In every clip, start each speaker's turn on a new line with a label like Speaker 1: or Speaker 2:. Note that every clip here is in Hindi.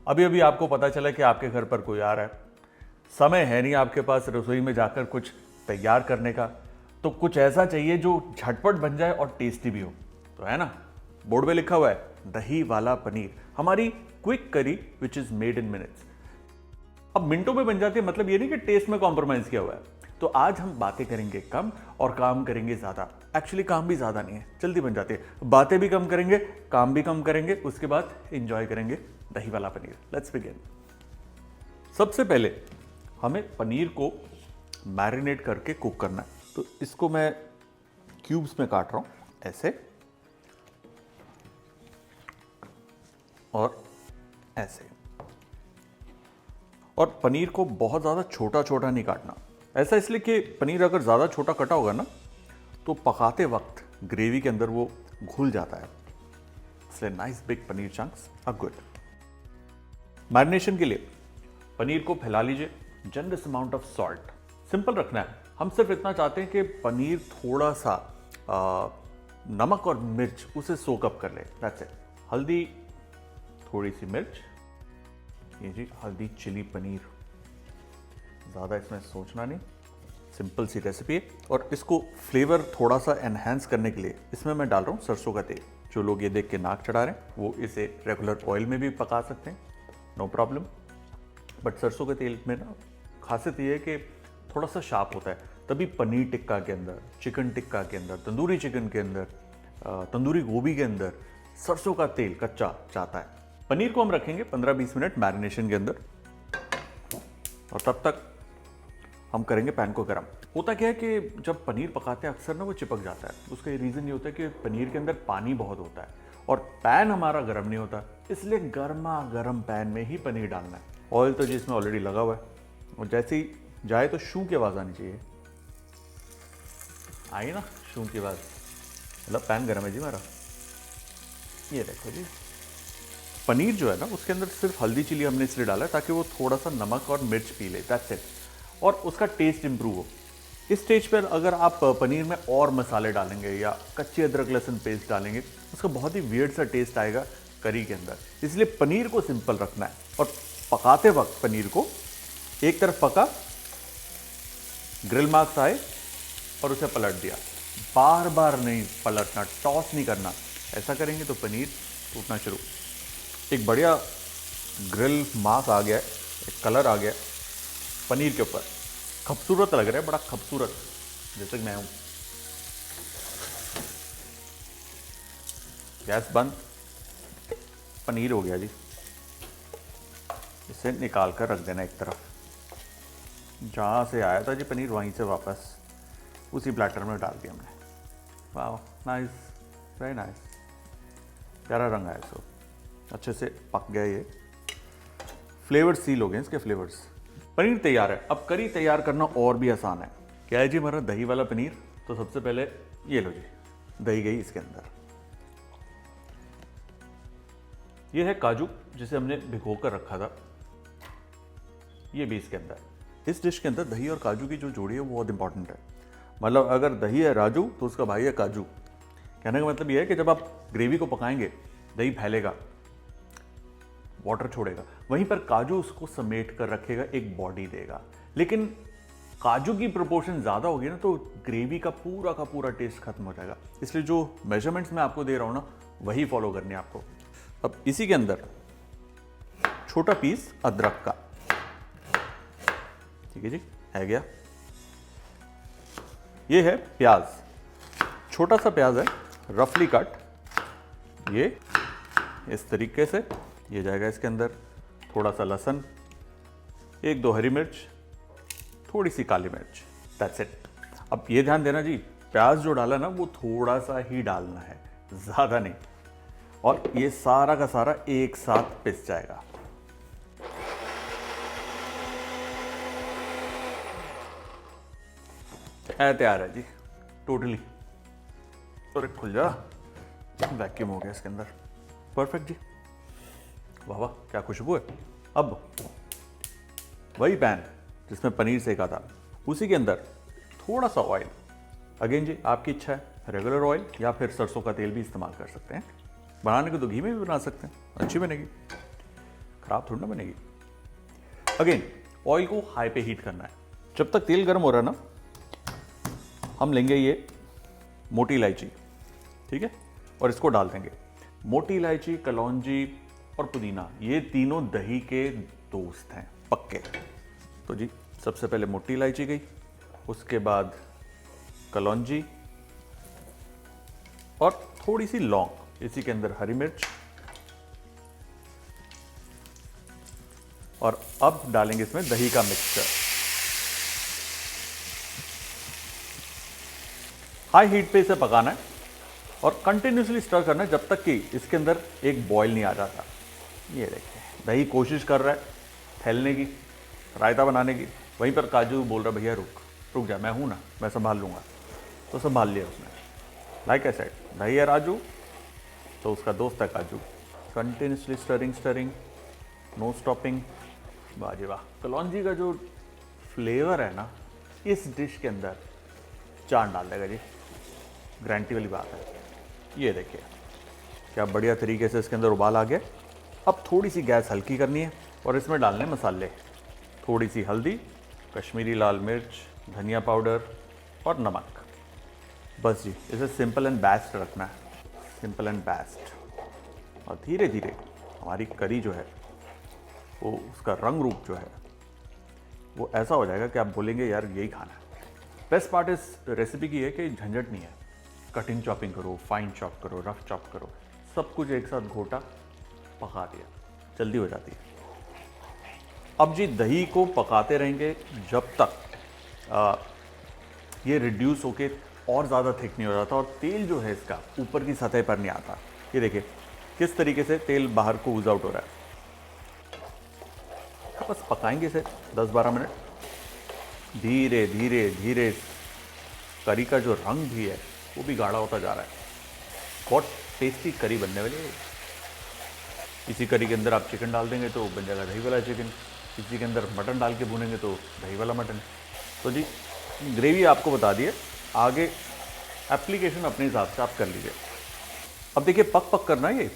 Speaker 1: अभी अभी आपको पता चला कि आपके घर पर कोई आ रहा है, समय है नहीं आपके पास रसोई में जाकर कुछ तैयार करने का, तो कुछ ऐसा चाहिए जो झटपट बन जाए और टेस्टी भी हो। तो है ना, बोर्ड पे लिखा हुआ है दही वाला पनीर, हमारी क्विक करी which is made in minutes. अब मिनटों में बन जाती है, मतलब ये नहीं कि टेस्ट में कॉम्प्रोमाइज किया हुआ है। तो आज हम बातें करेंगे कम और काम करेंगे ज्यादा। एक्चुअली काम भी ज्यादा नहीं है, जल्दी बन जाती है। बातें भी कम करेंगे, काम भी कम करेंगे, उसके बाद एंजॉय करेंगे दही वाला पनीर। Let's begin. सबसे पहले हमें पनीर को मैरिनेट करके कुक करना है। तो इसको मैं क्यूब्स में काट रहा हूं ऐसे और ऐसे। और पनीर को बहुत ज़्यादा छोटा छोटा नहीं काटना। ऐसा इसलिए कि पनीर अगर ज़्यादा छोटा कटा होगा ना तो पकाते वक्त ग्रेवी के अंदर वो घुल जाता है। इसलिए nice big paneer chunks are good. Marination के लिए पनीर को फैला लीजिए, generous amount of salt, simple रखना है। हम सिर्फ इतना चाहते हैं कि पनीर थोड़ा सा नमक और मिर्च उसे सोक अप कर ले, दैट्स इट। हल्दी, थोड़ी सी मिर्च, ये जी हल्दी चिली पनीर, ज़्यादा इसमें सोचना नहीं, सिंपल सी रेसिपी है। और इसको फ्लेवर थोड़ा सा एनहेंस करने के लिए इसमें मैं डाल रहा हूँ सरसों का तेल। जो लोग ये देख के नाक चढ़ा रहे हैं वो इसे रेगुलर ऑयल में भी पका सकते हैं, नो प्रॉब्लम। बट सरसों के तेल में ना खासियत ये है कि थोड़ा सा शार्प होता है, तभी पनीर टिक्का के अंदर, चिकन टिक्का के अंदर, तंदूरी चिकन के अंदर, तंदूरी गोभी के अंदर सरसों का तेल कच्चा जाता है। पनीर को हम रखेंगे 15-20 मिनट मैरिनेशन के अंदर, और तब तक हम करेंगे पैन को गर्म। होता क्या है कि जब पनीर पकाते हैं अक्सर ना वो चिपक जाता है। उसका ये रीज़न ये होता है कि पनीर के अंदर पानी बहुत होता है और पैन हमारा गर्म नहीं होता, इसलिए गर्मा गर्म पैन में ही पनीर डालना है। ऑयल तो जी इसमें ऑलरेडी लगा हुआ है, और जैसे ही जाए तो शू की आवाज़ आनी चाहिए। आई ना शू की आवाज़, मतलब पैन गर्म है जी हमारा। ये देखो जी, पनीर जो है ना उसके अंदर सिर्फ हल्दी चिली हमने इसलिए डाला है ताकि वो थोड़ा सा नमक और मिर्च पी ले, दैट्स इट, और उसका टेस्ट इंप्रूव हो। इस स्टेज पर अगर आप पनीर में और मसाले डालेंगे या कच्ची अदरक लहसुन पेस्ट डालेंगे, उसका बहुत ही वियर्ड सा टेस्ट आएगा करी के अंदर। इसलिए पनीर को सिंपल रखना है, और पकाते वक्त पनीर को एक तरफ पका, ग्रिल मार्क्स आए और उसे पलट दिया। बार बार नहीं पलटना, टॉस नहीं करना। ऐसा करेंगे तो पनीर टूटना शुरू। एक बढ़िया ग्रिल मार्क आ गया है, एक कलर आ गया है पनीर के ऊपर, खूबसूरत लग रहा है, बड़ा खूबसूरत, जैसे कि मैं हूं। गैस बंद, पनीर हो गया जी। इसे निकाल कर रख देना एक तरफ। जहाँ से आया था जी पनीर वहीं से वापस उसी प्लेटर में डाल दिया हमने। वाह, नाइस, वेरी नाइस, प्यारा रंग आया। इसको अच्छे से पक गया, ये फ्लेवर्स सील हो गए इसके फ्लेवर्स। पनीर तैयार है। अब करी तैयार करना और भी आसान है। क्या है जी हमारा दही वाला पनीर। तो सबसे पहले ये लो जी, दही गई इसके अंदर। ये है काजू जिसे हमने भिगो कर रखा था, ये भी इसके अंदर। इस डिश के अंदर दही और काजू की जो जोड़ी है वो बहुत इंपॉर्टेंट है। मतलब अगर दही है राजू तो उसका भाई है काजू। कहने का मतलब ये है कि जब आप ग्रेवी को पकाएंगे दही फैलेगा, वाटर छोड़ेगा, वहीं पर काजू उसको समेट कर रखेगा, एक बॉडी देगा। लेकिन काजू की प्रोपोर्शन ज़्यादा होगी ना तो ग्रेवी का पूरा टेस्ट खत्म हो जाएगा। इसलिए जो मेजरमेंट्स मैं आपको दे रहा हूँ ना वही फॉलो करने हैं आपको। अब इसी के अंदर छोटा पीस अदरक का, ठीक है जी, है गया। ये है प्याज, छोटा सा प्याज है, रफली कट, ये इस तरीके से ये जाएगा इसके अंदर। थोड़ा सा लहसुन, 1-2 हरी मिर्च, थोड़ी सी काली मिर्च, दैट्स इट। अब ये ध्यान देना जी, प्याज जो डाला ना वो थोड़ा सा ही डालना है, ज़्यादा नहीं। और ये सारा का सारा एक साथ पिस जाएगा। है तैयार है जी, टोटली। और खुल जा, वैक्यूम हो गया इसके अंदर, परफेक्ट जी। वाह वाह, क्या खुशबू है। अब वही पैन जिसमें पनीर सेका था, उसी के अंदर थोड़ा सा ऑयल। अगेन जी आपकी इच्छा है, रेगुलर ऑयल या फिर सरसों का तेल भी इस्तेमाल कर सकते हैं। बनाने को तो घी में भी बना सकते हैं, अच्छी बनेगी। खराब थोड़ी ना बनेगी। अगेन ऑयल को हाई पे हीट करना है। जब तक तेल गर्म हो रहा है ना, हम लेंगे ये मोटी इलायची, ठीक है, और इसको डाल देंगे। मोटी इलायची, कलौंजी और पुदीना, ये तीनों दही के दोस्त हैं पक्के। तो जी सबसे पहले मोटी इलायची गई, उसके बाद कलौंजी और थोड़ी सी लौंग, इसी के अंदर हरी मिर्च, और अब डालेंगे इसमें दही का मिक्सचर। हाई हीट पे इसे पकाना है और कंटिन्यूसली स्टर करना है जब तक कि इसके अंदर एक बॉयल नहीं आ जाता। ये देखिए दही कोशिश कर रहा है फैलने की, रायता बनाने की, वहीं पर काजू बोल रहा भैया रुक जा, मैं हूं ना, मैं संभाल लूंगा। तो संभाल लिया उसने। लाइक आई सेड, दही है राजू तो उसका दोस्त है काजू। Continuously stirring, no stopping. वाह जी वाह, कलौंजी का जो फ्लेवर है ना इस डिश के अंदर जान डाल देगा जी, गारंटी वाली बात है। ये देखिए क्या बढ़िया तरीके से इसके अंदर उबाल आ गया। अब थोड़ी सी गैस हल्की करनी है और इसमें डालने मसाले, थोड़ी सी हल्दी, कश्मीरी लाल मिर्च, धनिया पाउडर और नमक। बस जी इसे सिंपल एंड बेस्ट रखना है, सिंपल एंड बेस्ट। और धीरे धीरे हमारी करी जो है वो उसका रंग रूप जो है वो ऐसा हो जाएगा कि आप बोलेंगे यार यही खाना है। बेस्ट पार्ट इस रेसिपी की है कि झंझट नहीं है। कटिंग चॉपिंग करो, फाइन चॉप करो, रफ चॉप करो, सब कुछ एक साथ घोटा पका दिया, जल्दी हो जाती है। अब जी दही को पकाते रहेंगे जब तक ये रिड्यूस होके और ज़्यादा थिक नहीं हो जाता और तेल जो है इसका ऊपर की सतह पर नहीं आता। ये देखिए किस तरीके से तेल बाहर को ऊज आउट हो रहा है। बस पकाएंगे इसे 10-12 मिनट। धीरे धीरे धीरे करी का जो रंग भी है वो भी गाढ़ा होता जा रहा है। बहुत टेस्टी करी बनने वाली है। इसी करी के अंदर आप चिकन डाल देंगे तो बन जाएगा दही वाला चिकन, इसी के अंदर मटन डाल के भूनेंगे तो दही वाला मटन। तो जी ग्रेवी आपको बता दी है, आगे एप्लीकेशन अपने हिसाब से आप कर लीजिए। अब देखिए पक करना है ये,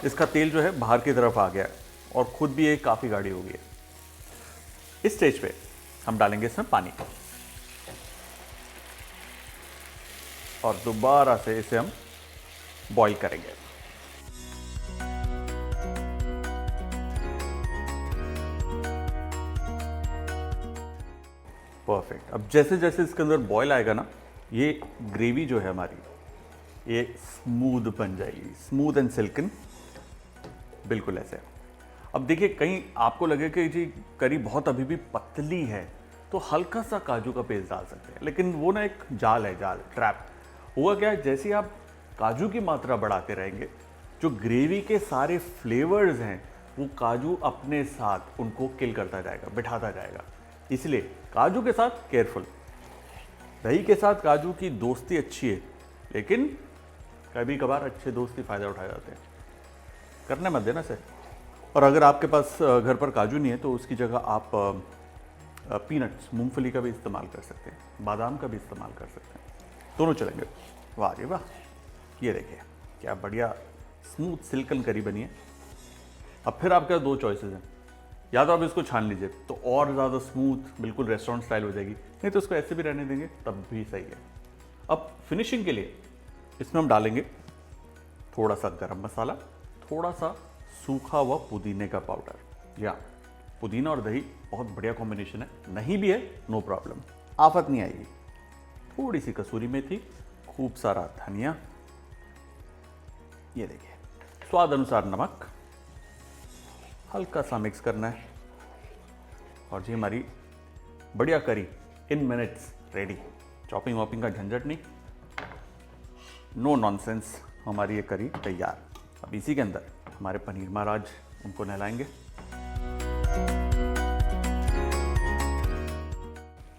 Speaker 1: इसका तेल जो है बाहर की तरफ आ गया है और खुद भी ये काफ़ी गाढ़ी हो गई है। इस स्टेज पे हम डालेंगे इसमें पानी और दोबारा से इसे हम बॉईल करेंगे। परफेक्ट। अब जैसे जैसे इसके अंदर बॉईल आएगा ना, ये ग्रेवी जो है हमारी ये स्मूथ बन जाएगी, स्मूथ एंड सिल्कन, बिल्कुल ऐसे। अब देखिए कहीं आपको लगे कि जी करी बहुत अभी भी पतली है तो हल्का सा काजू का पेस्ट डाल सकते हैं, लेकिन वो ना एक जाल है, जाल, ट्रैप। हुआ क्या है, जैसे आप काजू की मात्रा बढ़ाते रहेंगे जो ग्रेवी के सारे फ्लेवर्स हैं वो काजू अपने साथ उनको किल करता जाएगा, बिठाता जाएगा। इसलिए काजू के साथ केयरफुल। दही के साथ काजू की दोस्ती अच्छी है, लेकिन कभी कभार अच्छे दोस्त की फ़ायदा उठाए जाते हैं, करने मत देना से। और अगर आपके पास घर पर काजू नहीं है तो उसकी जगह आप पीनट्स, मूंगफली का भी इस्तेमाल कर सकते हैं, बादाम का भी इस्तेमाल कर सकते हैं, दोनों चलेंगे। वाह जी वाह, ये देखिए क्या बढ़िया स्मूथ सिल्कन करी बनी है। अब फिर आपके दो चॉइसेस हैं, या तो आप इसको छान लीजिए तो और ज़्यादा स्मूथ बिल्कुल रेस्टोरेंट स्टाइल हो जाएगी, नहीं तो इसको ऐसे भी रहने देंगे तब भी सही है। अब फिनिशिंग के लिए इसमें हम डालेंगे थोड़ा सा गरम मसाला, थोड़ा सा सूखा हुआ पुदीने का पाउडर। या पुदीना और दही बहुत बढ़िया कॉम्बिनेशन है, नहीं भी है नो प्रॉब्लम, आफत नहीं आएगी। थोड़ी सी कसूरी मेथी, खूब सारा धनिया, ये देखिए स्वाद अनुसार नमक, हल्का सा मिक्स करना है और जी हमारी बढ़िया करी इन मिनट्स रेडी। चॉपिंग वॉपिंग का झंझट नहीं, नो नॉनसेंस, हमारी ये करी तैयार। अब इसी के अंदर हमारे पनीर महाराज उनको नहलाएंगे।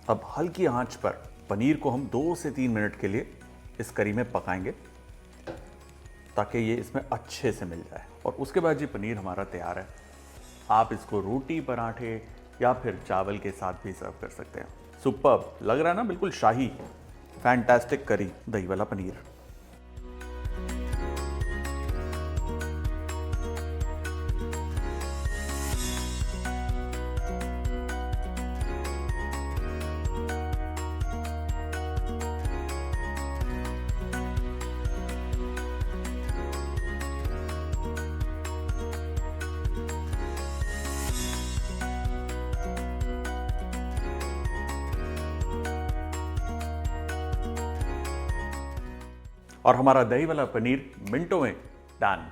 Speaker 1: अब हल्की आंच पर पनीर को हम 2 से 3 मिनट के लिए इस करी में पकाएंगे ताकि ये इसमें अच्छे से मिल जाए। और उसके बाद जी पनीर हमारा तैयार है। आप इसको रोटी, पराठे या फिर चावल के साथ भी सर्व कर सकते हैं। सुपर्ब लग रहा है ना, बिल्कुल शाही, फैंटास्टिक करी दही वाला पनीर। और हमारा दही वाला पनीर मिनटों में डन।